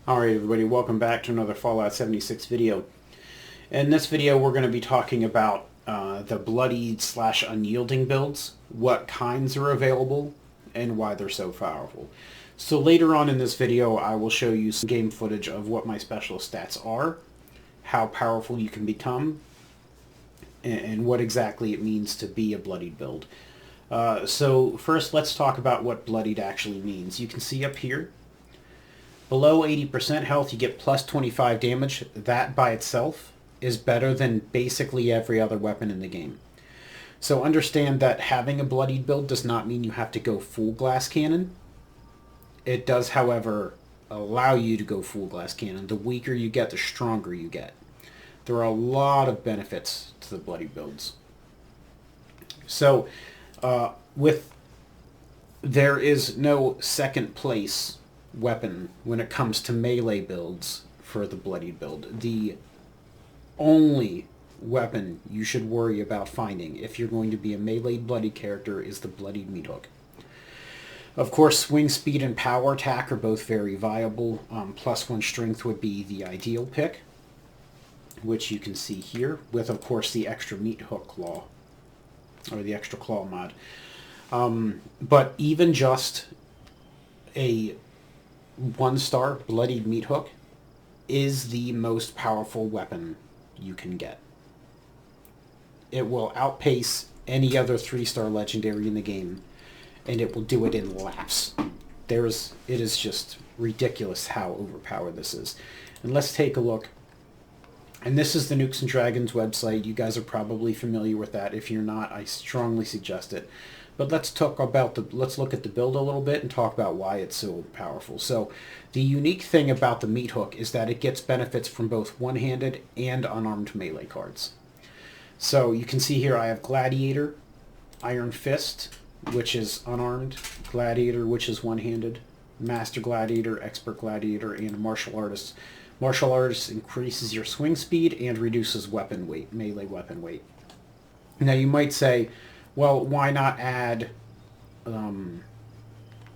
Alright everybody, welcome back to another Fallout 76 video. In this video we're going to be talking about the bloodied / unyielding builds, what kinds are available, and why they're so powerful. So later on in this video I will show you some game footage of what my special stats are, how powerful you can become, and what exactly it means to be a bloodied build. So first let's talk about what bloodied actually means. You can see up here, below 80% health, you get plus 25 damage. That by itself is better than basically every other weapon in the game. So understand that having a bloodied build does not mean you have to go full glass cannon. It does, however, allow you to go full glass cannon. The weaker you get, the stronger you get. There are a lot of benefits to the bloodied builds. So, there is no second place weapon when it comes to melee builds for the bloodied build. The only weapon you should worry about finding if you're going to be a melee bloodied character is the bloodied meat hook. Of course, swing speed and power attack are both very viable. +1 strength would be the ideal pick, which you can see here, with of course the extra meat hook claw, or the extra claw mod. But even just a 1-star bloodied meat hook is the most powerful weapon you can get. It will outpace any other 3-star legendary in the game, and it will do it in laps. It is just ridiculous how overpowered this is. And let's take a look. And this is the Nukes and Dragons website. You guys are probably familiar with that. If you're not, I strongly suggest it. But let's look at the build a little bit and talk about why it's so powerful. So the unique thing about the meat hook is that it gets benefits from both one-handed and unarmed melee cards. So you can see here I have Gladiator, Iron Fist, which is unarmed, Gladiator, which is one-handed, Master Gladiator, Expert Gladiator, and Martial Artist. Martial Artist increases your swing speed and reduces weapon weight, melee weapon weight. Now you might say, well, why not add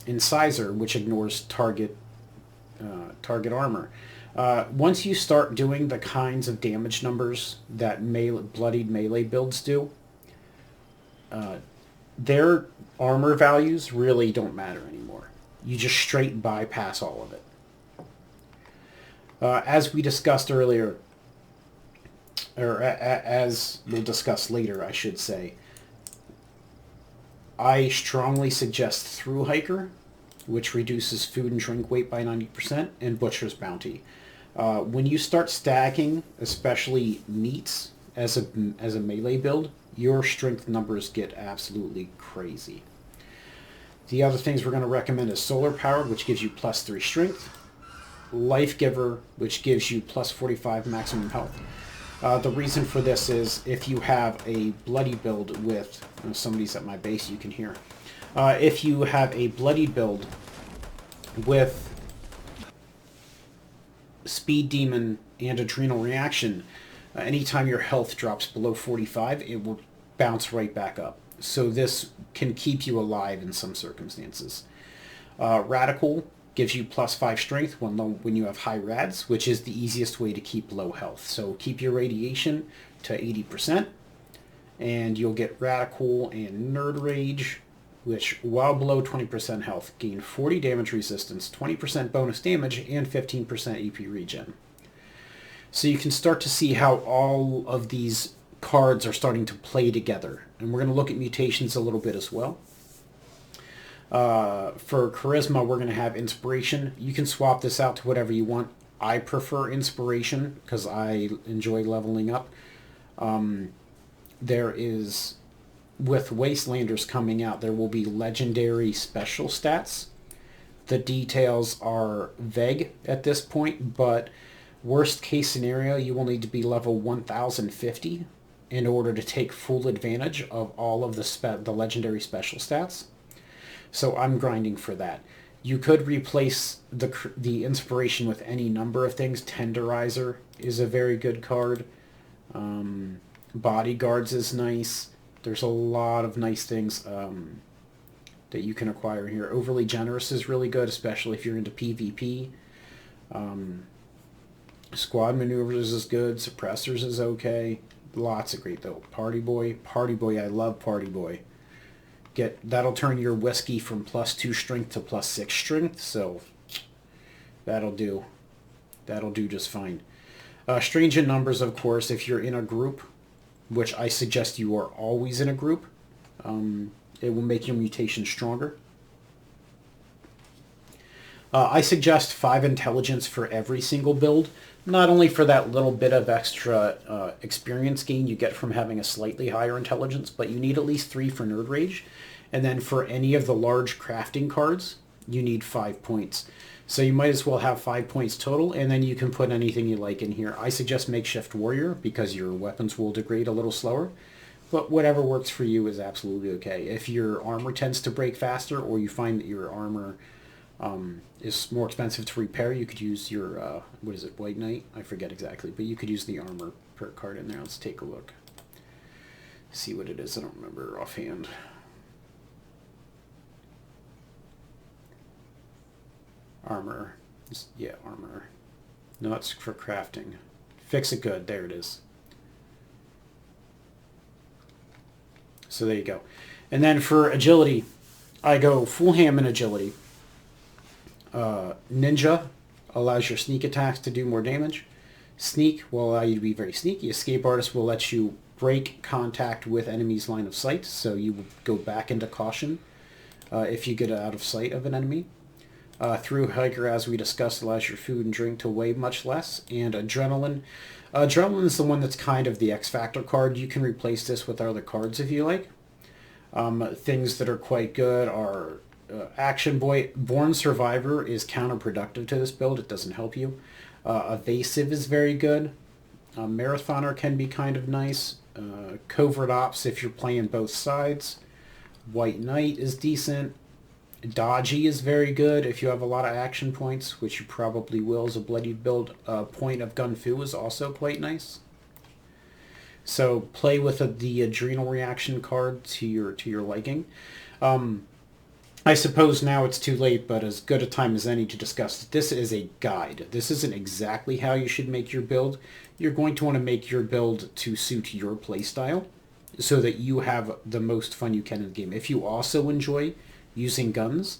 Incisor, which ignores target armor? Once you start doing the kinds of damage numbers that bloodied melee builds do, their armor values really don't matter anymore. You just straight bypass all of it. As we discussed earlier, or as we'll discuss later, I should say, I strongly suggest Through Hiker, which reduces food and drink weight by 90%, and Butcher's Bounty. When you start stacking, especially meats, as a melee build, your strength numbers get absolutely crazy. The other things we're going to recommend is Solar Powered, which gives you +3 strength, Life Giver, which gives you +45 maximum health. The reason for this is if you have a bloody build with, somebody's at my base, you can hear. If you have a bloody build with Speed Demon and Adrenal Reaction, anytime your health drops below 45, it will bounce right back up. So this can keep you alive in some circumstances. Radical gives you +5 strength when you have high rads, which is the easiest way to keep low health. So keep your radiation to 80%, and you'll get Radical and Nerd Rage, which, while below 20% health, gain 40 damage resistance, 20% bonus damage, and 15% EP regen. So you can start to see how all of these cards are starting to play together. And we're going to look at mutations a little bit as well. For Charisma, we're going to have Inspiration. You can swap this out to whatever you want. I prefer Inspiration because I enjoy leveling up. There is, with Wastelanders coming out, there will be legendary special stats. The details are vague at this point, but worst case scenario, you will need to be level 1050 in order to take full advantage of all of the legendary special stats. So I'm grinding for that. You could replace the Inspiration with any number of things. Tenderizer is a very good card. Bodyguards is nice. There's a lot of nice things that you can acquire here. Overly Generous is really good, especially if you're into PvP. Squad maneuvers is good. Suppressors is okay. Lots of great though. Party Boy. Party Boy, I love Party Boy. That'll turn your whiskey from +2 strength to +6 strength, so that'll do. That'll do just fine. Strange in numbers, of course, if you're in a group, which I suggest you are always in a group. It will make your mutation stronger. I suggest 5 intelligence for every single build, not only for that little bit of extra experience gain you get from having a slightly higher intelligence, but you need at least 3 for Nerd Rage. And then for any of the large crafting cards, you need 5 points. So you might as well have 5 points total, and then you can put anything you like in here. I suggest Makeshift Warrior, because your weapons will degrade a little slower. But whatever works for you is absolutely okay. If your armor tends to break faster, or you find that your armor is more expensive to repair, you could use your, what is it, White Knight? I forget exactly, but you could use the armor perk card in there. Let's take a look. See what it is. I don't remember offhand. Armor. Yeah, armor. No, it's for crafting. Fix it good. There it is. So there you go. And then for agility, I go full ham in agility. Ninja allows your sneak attacks to do more damage. Sneak will allow you to be very sneaky. Escape Artist will let you break contact with enemies' line of sight, so you will go back into caution if you get out of sight of an enemy. Through Hiker, as we discussed, allows your food and drink to weigh much less. And Adrenaline. Adrenaline is the one that's kind of the X Factor card. You can replace this with other cards if you like. Things that are quite good are Action Boy. Born Survivor is counterproductive to this build. It doesn't help you. Evasive is very good. Marathoner can be kind of nice. Covert Ops if you're playing both sides. White Knight is decent. Dodgy is very good if you have a lot of action points, which you probably will as a bloodied build. Point of Gun Fu is also quite nice. So play with the adrenal reaction card to your liking. I suppose now it's too late, but as good a time as any to discuss. This is a guide. This isn't exactly how you should make your build. You're going to want to make your build to suit your playstyle so that you have the most fun you can in the game. If you also enjoy using guns,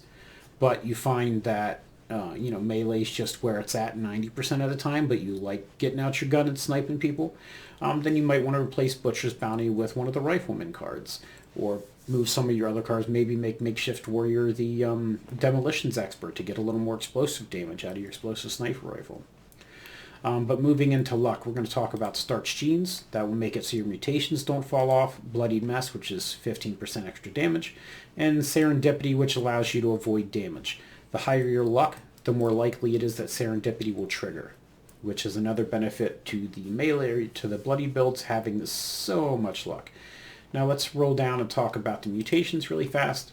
but you find that melee is just where it's at 90% of the time, but you like getting out your gun and sniping people, then you might want to replace Butcher's Bounty with one of the Rifleman cards, or move some of your other cards, maybe make Makeshift Warrior the Demolitions Expert to get a little more explosive damage out of your explosive sniper rifle. But moving into luck, we're going to talk about Starch Genes. That will make it so your mutations don't fall off. Bloodied Mess, which is 15% extra damage. And Serendipity, which allows you to avoid damage. The higher your luck, the more likely it is that Serendipity will trigger, which is another benefit to the melee, to the bloody builds, having so much luck. Now let's roll down and talk about the mutations really fast.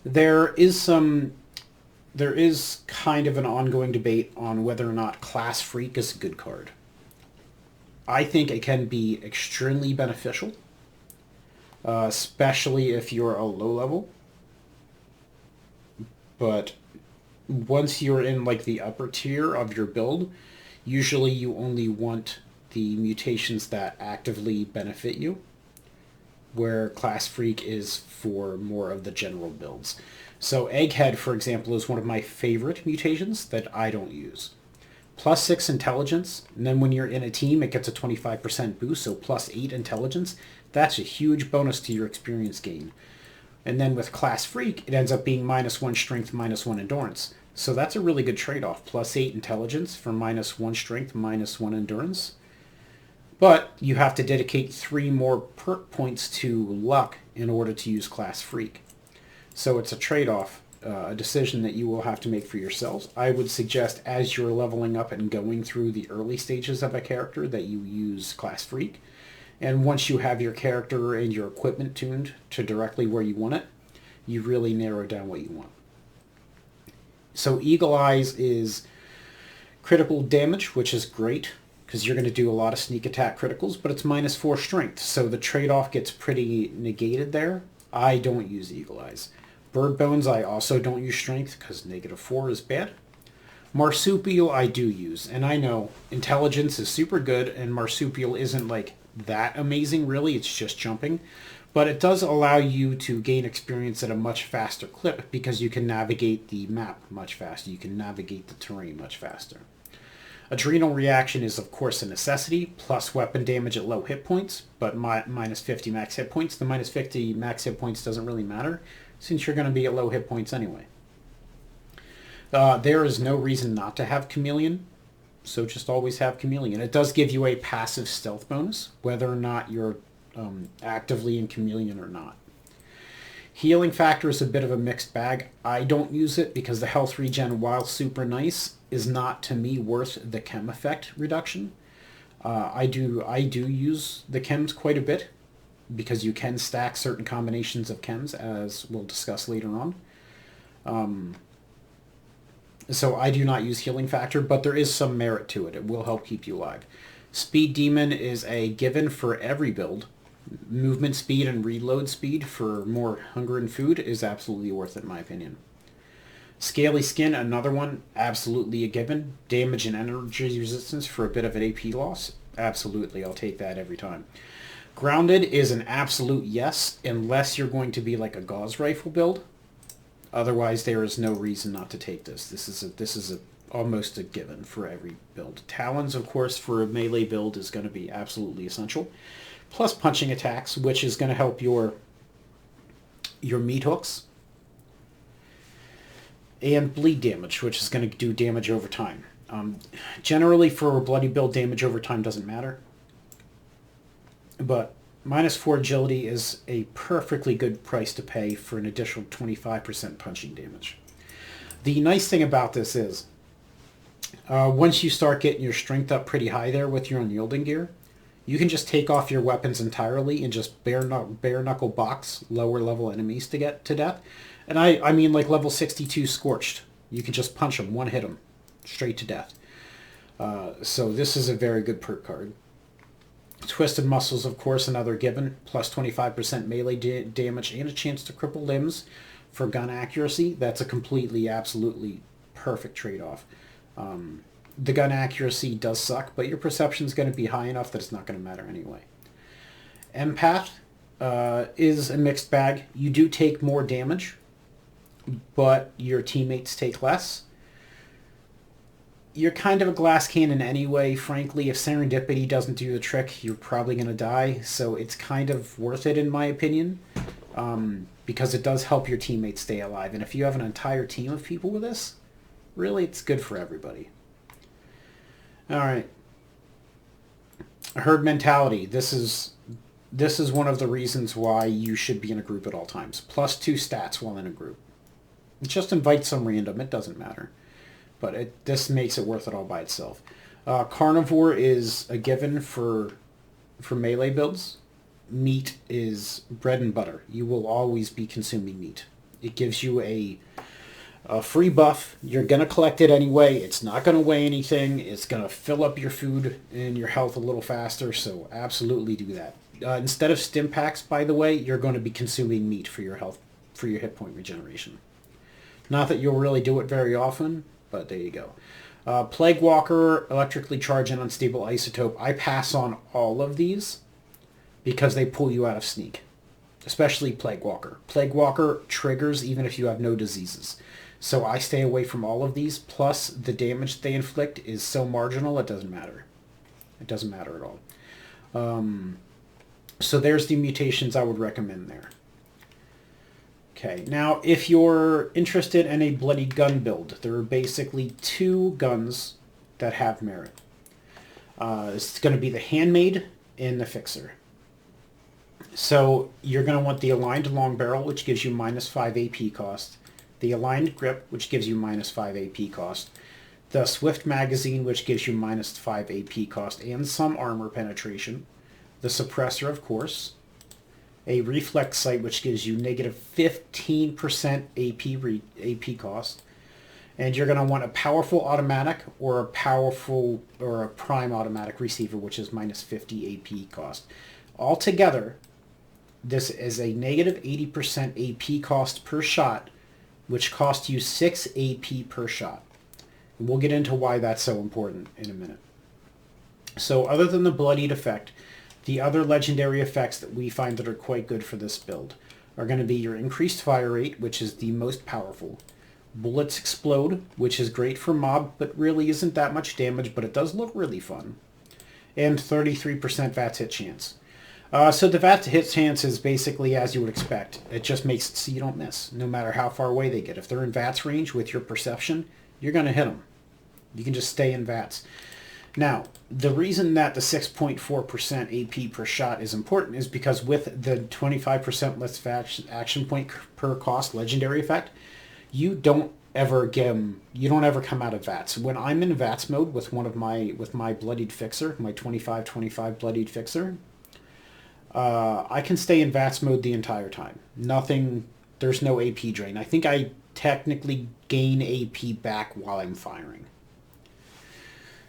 There is kind of an ongoing debate on whether or not Class Freak is a good card. I think it can be extremely beneficial, especially if you're a low level. But once you're in like the upper tier of your build, usually you only want the mutations that actively benefit you, where Class Freak is for more of the general builds. So Egghead, for example, is one of my favorite mutations that I don't use. +6 intelligence, and then when you're in a team, it gets a 25% boost, so +8 intelligence. That's a huge bonus to your experience gain. And then with Class Freak, it ends up being -1 strength, -1 endurance. So that's a really good trade-off. +8 intelligence for -1 strength, -1 endurance. But you have to dedicate 3 more perk points to luck in order to use Class Freak. So it's a trade-off, a decision that you will have to make for yourselves. I would suggest as you're leveling up and going through the early stages of a character that you use Class Freak. And once you have your character and your equipment tuned to directly where you want it, you really narrow down what you want. So Eagle Eyes is critical damage, which is great, because you're going to do a lot of sneak attack criticals, but it's -4 strength, so the trade-off gets pretty negated there. I don't use Eagle Eyes. Bird Bones, I also don't use strength, because -4 is bad. Marsupial I do use, and I know intelligence is super good, and marsupial isn't like that amazing really, it's just jumping. But it does allow you to gain experience at a much faster clip because you can navigate the map much faster. You can navigate the terrain much faster. Adrenal reaction is of course a necessity, plus weapon damage at low hit points, but minus 50 max hit points. The minus 50 max hit points doesn't really matter since you're going to be at low hit points anyway. There is no reason not to have Chameleon, so just always have Chameleon. It does give you a passive stealth bonus, whether or not you're actively in Chameleon or not. Healing factor is a bit of a mixed bag. I don't use it because the health regen, while super nice, is not to me worth the chem effect reduction. I do use the chems quite a bit because you can stack certain combinations of chems, as we'll discuss later on. So I do not use healing factor, but there is some merit to it. It will help keep you alive. Speed Demon is a given for every build. Movement speed and reload speed for more hunger and food is absolutely worth it in my opinion. Scaly Skin, another one, absolutely a given. Damage and energy resistance for a bit of an AP loss, absolutely, I'll take that every time. Grounded is an absolute yes, unless you're going to be like a gauze rifle build. Otherwise, there is no reason not to take this. This is almost a given for every build. Talons, of course, for a melee build is going to be absolutely essential. Plus punching attacks, which is going to help your meat hooks. And bleed damage, which is going to do damage over time. Generally, for a bloody build, damage over time doesn't matter. But minus 4 agility is a perfectly good price to pay for an additional 25% punching damage. The nice thing about this is, once you start getting your strength up pretty high there with your unyielding gear, you can just take off your weapons entirely and just bare knuckle box lower level enemies to get to death. And I mean like level 62 Scorched. You can just punch them, one hit them, straight to death. So this is a very good perk card. Twisted Muscles, of course, another given. Plus 25% melee damage and a chance to cripple limbs for gun accuracy. That's a completely, absolutely perfect trade-off. The gun accuracy does suck, but your perception is going to be high enough that it's not going to matter anyway. Empath is a mixed bag. You do take more damage, but your teammates take less. You're kind of a glass cannon anyway. Frankly, if serendipity doesn't do the trick, you're probably going to die. So it's kind of worth it in my opinion, because it does help your teammates stay alive. And if you have an entire team of people with this, really it's good for everybody. All right. Herd mentality. This is one of the reasons why you should be in a group at all times. Plus 2 stats while in a group. Just invite some random. It doesn't matter. But this makes it worth it all by itself. Carnivore is a given for melee builds. Meat is bread and butter. You will always be consuming meat. It gives you a free buff. You're going to collect it anyway. It's not going to weigh anything. It's going to fill up your food and your health a little faster, so absolutely do that. Instead of stim packs, by the way, you're going to be consuming meat for your health, for your hit point regeneration. Not that you'll really do it very often, but there you go. Plague Walker, electrically charged and unstable isotope. I pass on all of these because they pull you out of sneak, especially Plague Walker. Plague Walker triggers even if you have no diseases. So I stay away from all of these, plus the damage they inflict is so marginal it doesn't matter. It doesn't matter at all. So there's the mutations I would recommend there. Okay, now if you're interested in a bloody gun build, there are basically 2 guns that have merit. It's going to be the Handmade and the Fixer. So you're going to want the Aligned Long Barrel, which gives you minus 5 AP cost. The Aligned Grip, which gives you minus 5 AP cost. The Swift Magazine, which gives you minus 5 AP cost and some armor penetration. The Suppressor, of course. A Reflex Sight, which gives you negative 15% AP cost. And you're going to want a powerful automatic or a prime automatic receiver, which is minus 50 AP cost. Altogether, this is a negative 80% AP cost per shot, which costs you 6 AP per shot, We'll get into why that's so important in a minute. So other than the bloodied effect, the other legendary effects that we find that are quite good for this build are going to be your increased fire rate, which is the most powerful. Bullets explode, which is great for mob, but really isn't that much damage, but it does look really fun. And 33% VATS hit chance. So the VATS hit chance is basically as you would expect. It just makes it so you don't miss, no matter how far away they get. If they're in VATS range with your perception, you're going to hit them. You can just stay in VATS. Now, the reason that the 6.4% AP per shot is important is because with the 25% less action point per cost legendary effect, you don't ever come out of VATS. When I'm in VATS mode with my bloodied fixer, my 25/25 bloodied fixer, I can stay in VATS mode the entire time. There's no AP drain. I think I technically gain AP back while I'm firing.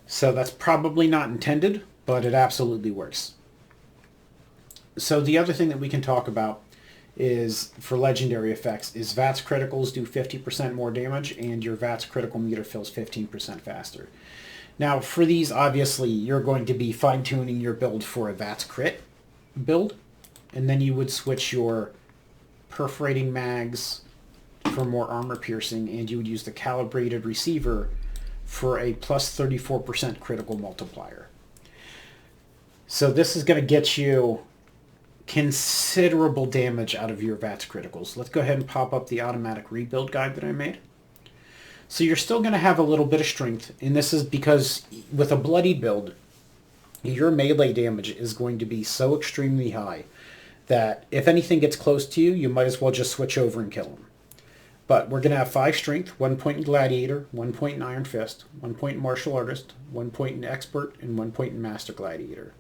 So that's probably not intended, but it absolutely works. So the other thing that we can talk about is, for legendary effects, is VATS criticals do 50% more damage, and your VATS critical meter fills 15% faster. Now, for these, obviously, you're going to be fine-tuning your build for a VATS crit build, and then you would switch your perforating mags for more armor piercing, and you would use the calibrated receiver for a plus 34% critical multiplier. So this is going to get you considerable damage out of your VATS criticals. Let's go ahead and pop up the automatic rebuild guide that I made. So you're still going to have a little bit of strength, and this is because with a bloody build, your melee damage is going to be so extremely high that if anything gets close to you, you might as well just switch over and kill them. But we're going to have 5 strength, 1 point in gladiator, 1 point in iron fist, 1 point in martial artist, 1 point in expert, and 1 point in master gladiator.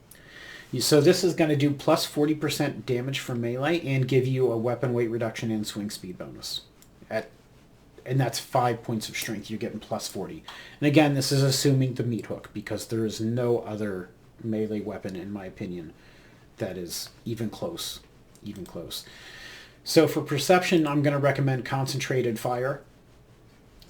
So this is going to do plus 40% damage for melee and give you a weapon weight reduction and swing speed bonus. And that's 5 points of strength. You're getting plus 40. And again, this is assuming the meat hook, because there is no other melee weapon, in my opinion, that is even close. So for perception, I'm going to recommend concentrated fire.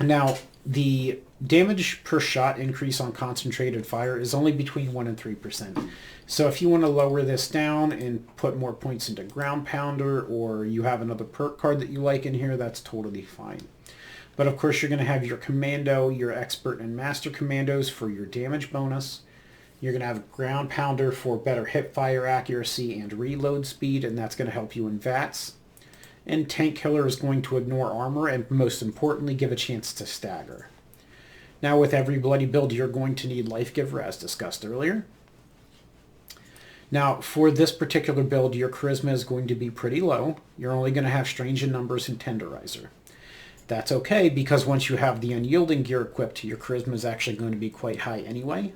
Now, the damage per shot increase on concentrated fire is only between 1 and 3%. So if you want to lower this down and put more points into ground pounder, or you have another perk card that you like in here, that's totally fine. But of course, you're going to have your commando, your expert, and master commandos for your damage bonus. You're going to have ground pounder for better hip fire accuracy and reload speed, and that's going to help you in VATS. And tank killer is going to ignore armor and, most importantly, give a chance to stagger. Now, with every bloody build, you're going to need life giver, as discussed earlier. Now, for this particular build, your charisma is going to be pretty low. You're only going to have strange in numbers and tenderizer. That's okay, because once you have the unyielding gear equipped, your charisma is actually going to be quite high anyway.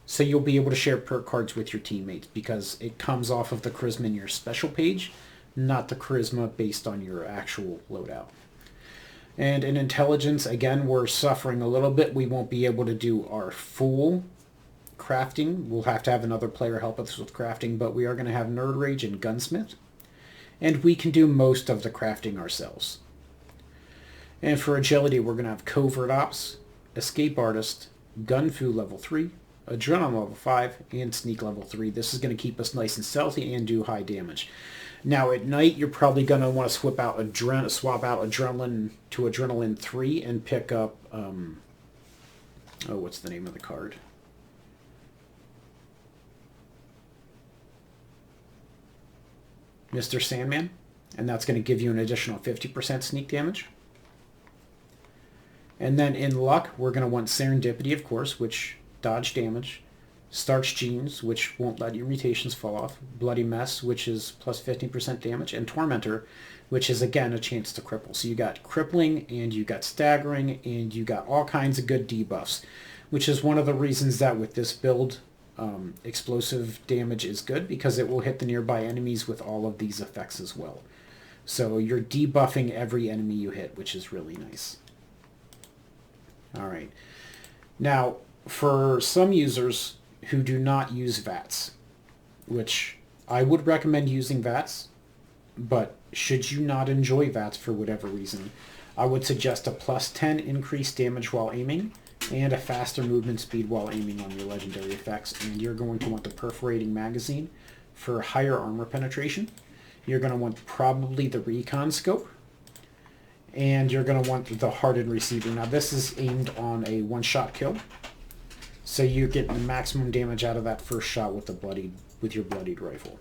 So you'll be able to share perk cards with your teammates, because it comes off of the charisma in your special page, not the charisma based on your actual loadout. And in intelligence, again, we're suffering a little bit. We won't be able to do our full crafting. We'll have to have another player help us with crafting, but we are going to have Nerd Rage and Gunsmith. And we can do most of the crafting ourselves. And for agility, we're going to have Covert Ops, Escape Artist, Gun Fu level 3, Adrenaline level 5, and Sneak level 3. This is going to keep us nice and stealthy and do high damage. Now, at night, you're probably going to want to swap out Adrenaline to Adrenaline 3 and pick up, what's the name of the card? Mr. Sandman. And that's going to give you an additional 50% sneak damage. And then in luck, we're going to want Serendipity, of course, which dodge damage. Starch Genes, which won't let your mutations fall off. Bloody Mess, which is plus 15% damage. And Tormentor, which is, again, a chance to cripple. So you got crippling, and you got staggering, and you got all kinds of good debuffs, which is one of the reasons that with this build, explosive damage is good, because it will hit the nearby enemies with all of these effects as well. So you're debuffing every enemy you hit, which is really nice. All right. Now, for some users who do not use VATS, which I would recommend using VATS, but should you not enjoy VATS for whatever reason, I would suggest a plus 10 increased damage while aiming and a faster movement speed while aiming on your legendary effects. And you're going to want the perforating magazine for higher armor penetration. You're going to want probably the recon scope. And you're going to want the hardened receiver. Now this is aimed on a one-shot kill. So you get the maximum damage out of that first shot with your bloodied rifle.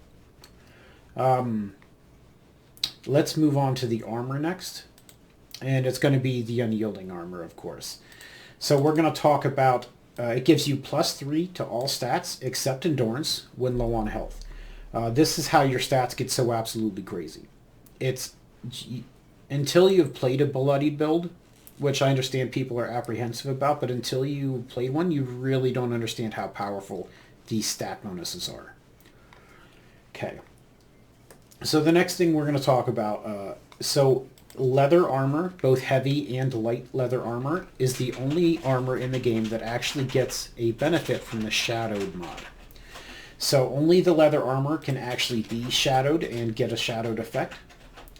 Let's move on to the armor next. And it's going to be the Unyielding armor, of course. So we're going to talk about, it gives you +3 to all stats except endurance when low on health. This is how your stats get so absolutely crazy. It's until you've played a bloodied build, which I understand people are apprehensive about, but until you played one, you really don't understand how powerful these stat bonuses are. Okay. So the next thing we're going to talk about, so leather armor, both heavy and light leather armor, is the only armor in the game that actually gets a benefit from the shadowed mod. So only the leather armor can actually be shadowed and get a shadowed effect.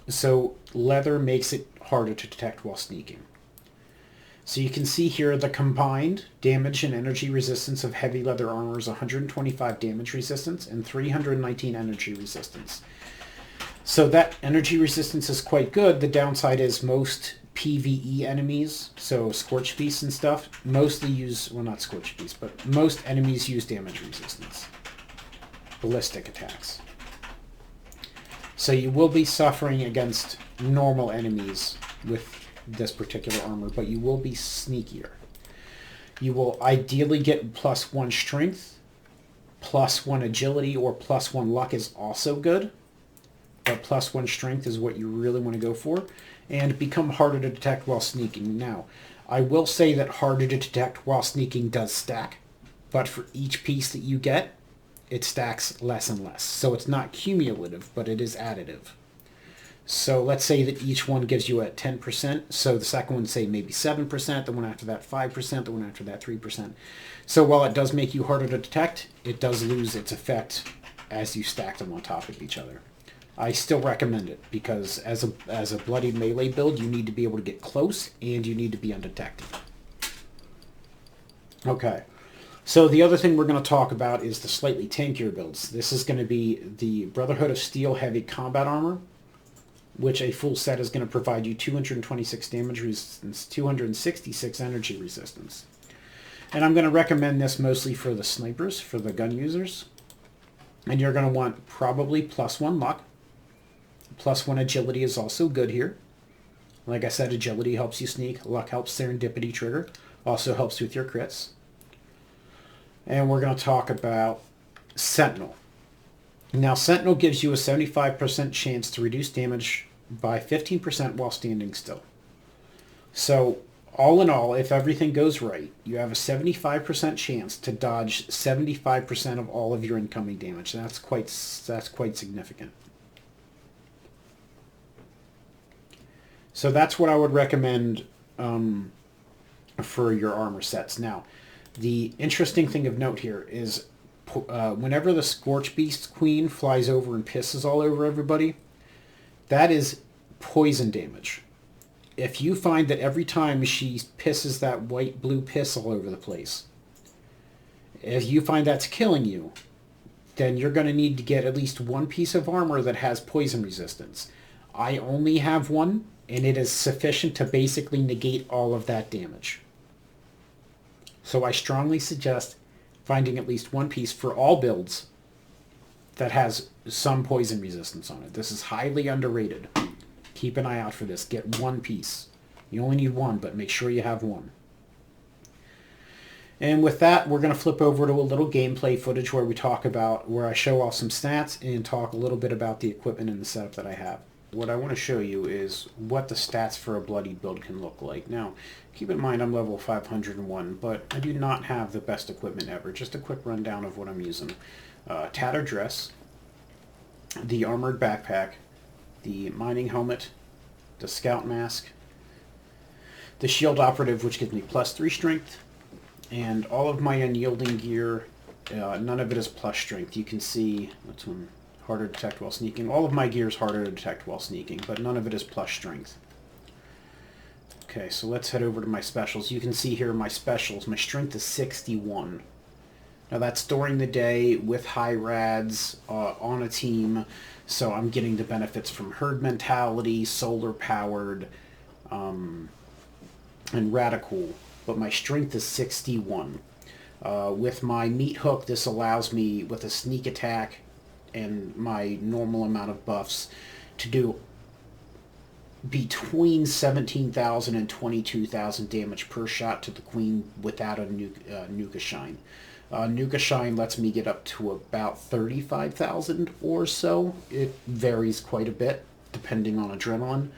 So leather makes it harder to detect while sneaking. So you can see here the combined damage and energy resistance of heavy leather armor is 125 damage resistance and 319 energy resistance. So that energy resistance is quite good. The downside is most PvE enemies, so Scorch Beasts and stuff, mostly use, well, not Scorch Beasts, but most enemies use damage resistance. Ballistic attacks. So you will be suffering against normal enemies with this particular armor, but you will be sneakier. You will ideally get +1 strength, +1 agility, or +1 luck is also good, but +1 strength is what you really want to go for, and become harder to detect while sneaking. Now, I will say that harder to detect while sneaking does stack, but for each piece that you get, it stacks less and less. So it's not cumulative, but it is additive. So let's say that each one gives you a 10%. So the second one, say maybe 7%, the one after that 5%, the one after that 3%. So while it does make you harder to detect, it does lose its effect as you stack them on top of each other. I still recommend it because as a bloodied melee build, you need to be able to get close and you need to be undetected. Okay. So the other thing we're going to talk about is the slightly tankier builds. This is going to be the Brotherhood of Steel Heavy Combat Armor, which a full set is going to provide you 226 damage resistance, 266 energy resistance. And I'm going to recommend this mostly for the snipers, for the gun users. And you're going to want probably +1 luck. +1 agility is also good here. Like I said, agility helps you sneak. Luck helps serendipity trigger. Also helps with your crits. And we're going to talk about Sentinel. Now, Sentinel gives you a 75% chance to reduce damage by 15% while standing still. So, all in all, if everything goes right, you have a 75% chance to dodge 75% of all of your incoming damage. That's quite significant. So that's what I would recommend for your armor sets. Now, the interesting thing of note here is whenever the Scorch Beast Queen flies over and pisses all over everybody, that is poison damage. If you find that every time she pisses that white-blue piss all over the place, if you find that's killing you, then you're going to need to get at least one piece of armor that has poison resistance. I only have one, and it is sufficient to basically negate all of that damage. So I strongly suggest finding at least one piece for all builds that has some poison resistance on it. This is highly underrated. Keep an eye out for this. Get one piece. You only need one, but make sure you have one. And with that, we're going to flip over to a little gameplay footage where I show off some stats and talk a little bit about the equipment and the setup that I have. What I want to show you is what the stats for a bloodied build can look like. Now, keep in mind I'm level 501, but I do not have the best equipment ever. Just a quick rundown of what I'm using. Tattered dress, the armored backpack, the mining helmet, the scout mask, the shield operative, which gives me +3 strength, and all of my unyielding gear, none of it is plus strength. You can see, that's one. Harder to detect while sneaking. All of my gear is harder to detect while sneaking, but none of it is plus strength. Okay. Okay, so let's head over to my specials. You can see here my specials. My strength is 61. Now that's during the day with high rads on a team, so I'm getting the benefits from herd mentality, solar powered, and radical. But my strength is 61. With my meat hook, this allows me, with a sneak attack and my normal amount of buffs, to do between 17,000 and 22,000 damage per shot to the queen without a Nuka Shine. Nuka Shine lets me get up to about 35,000 or so. It varies quite a bit depending on adrenaline.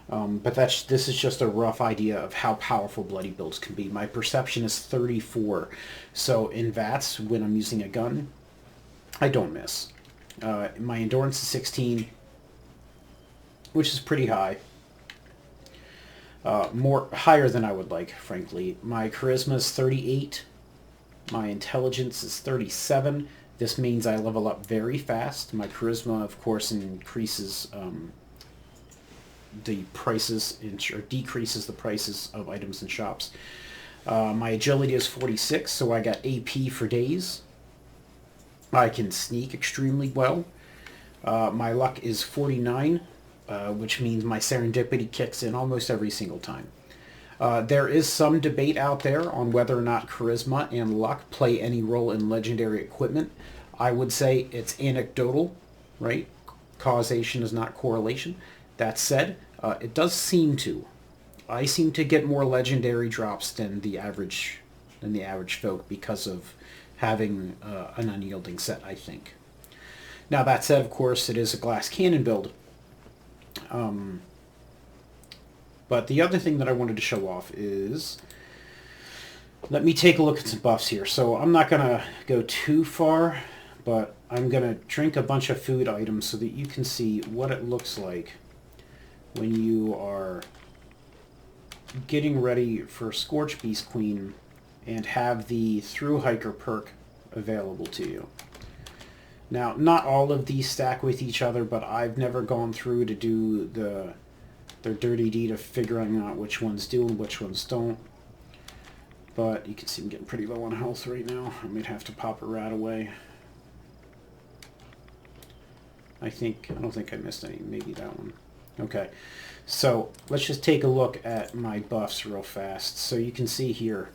But this is just a rough idea of how powerful bloody builds can be. My perception is 34. So in VATS, when I'm using a gun, I don't miss. My endurance is 16, which is pretty high. Higher than I would like, frankly. My charisma is 38. My intelligence is 37. This means I level up very fast. My charisma, of course, increases the prices, or decreases the prices of items in shops. My agility is 46, so I got AP for days. I can sneak extremely well. My luck is 49, which means my serendipity kicks in almost every single time. There is some debate out there on whether or not charisma and luck play any role in legendary equipment. I would say it's anecdotal, right? Causation is not correlation. That said, it does seem to. I seem to get more legendary drops than the average folk because of having an unyielding set, I think. Now that said, of course, it is a glass cannon build. But the other thing that I wanted to show off is, let me take a look at some buffs here. So I'm not going to go too far, but I'm going to drink a bunch of food items so that you can see what it looks like when you are getting ready for Scorch Beast Queen and have the Through Hiker perk available to you. Now, not all of these stack with each other, but I've never gone through to do their dirty deed of figuring out which ones do and which ones don't. But you can see I'm getting pretty low on health right now. I might have to pop a rat away. I don't think I missed any. Maybe that one. Okay, so let's just take a look at my buffs real fast. So you can see here,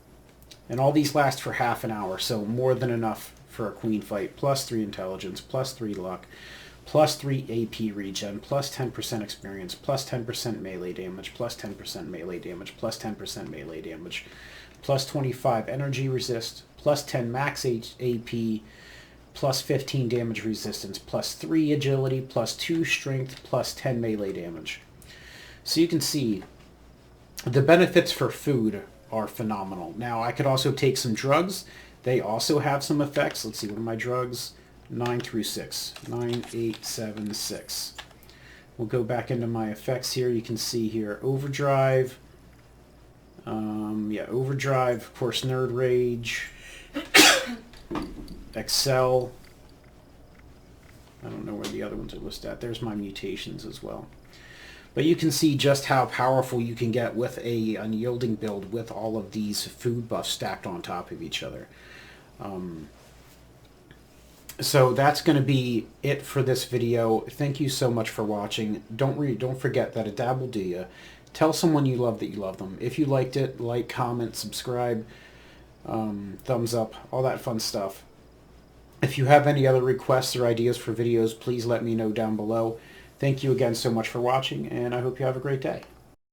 and all these last for half an hour, so more than enough for a queen fight. Plus 3 intelligence, plus 3 luck, plus 3 AP regen, plus 10% experience, plus 10% melee damage, plus 10% melee damage, plus 10% melee damage, plus 25 energy resist, plus 10 max AP, plus 15 damage resistance, plus 3 agility, plus 2 strength, plus 10 melee damage. So you can see the benefits for food are phenomenal. Now I could also take some drugs. They also have some effects. Let's see, what are my drugs? 9 through 6. 9, 8, 7, 6. We'll go back into my effects here. You can see here Overdrive. Overdrive, of course, Nerd Rage. Excel. I don't know where the other ones are listed at. There's my Mutations as well. But you can see just how powerful you can get with a Unyielding build with all of these food buffs stacked on top of each other. So that's going to be it for this video. Thank you so much for watching. Don't forget that a dab will do ya. Tell someone you love that you love them. If you liked it, like, comment, subscribe, thumbs up, all that fun stuff. If you have any other requests or ideas for videos, please let me know down below. Thank you again so much for watching, and I hope you have a great day.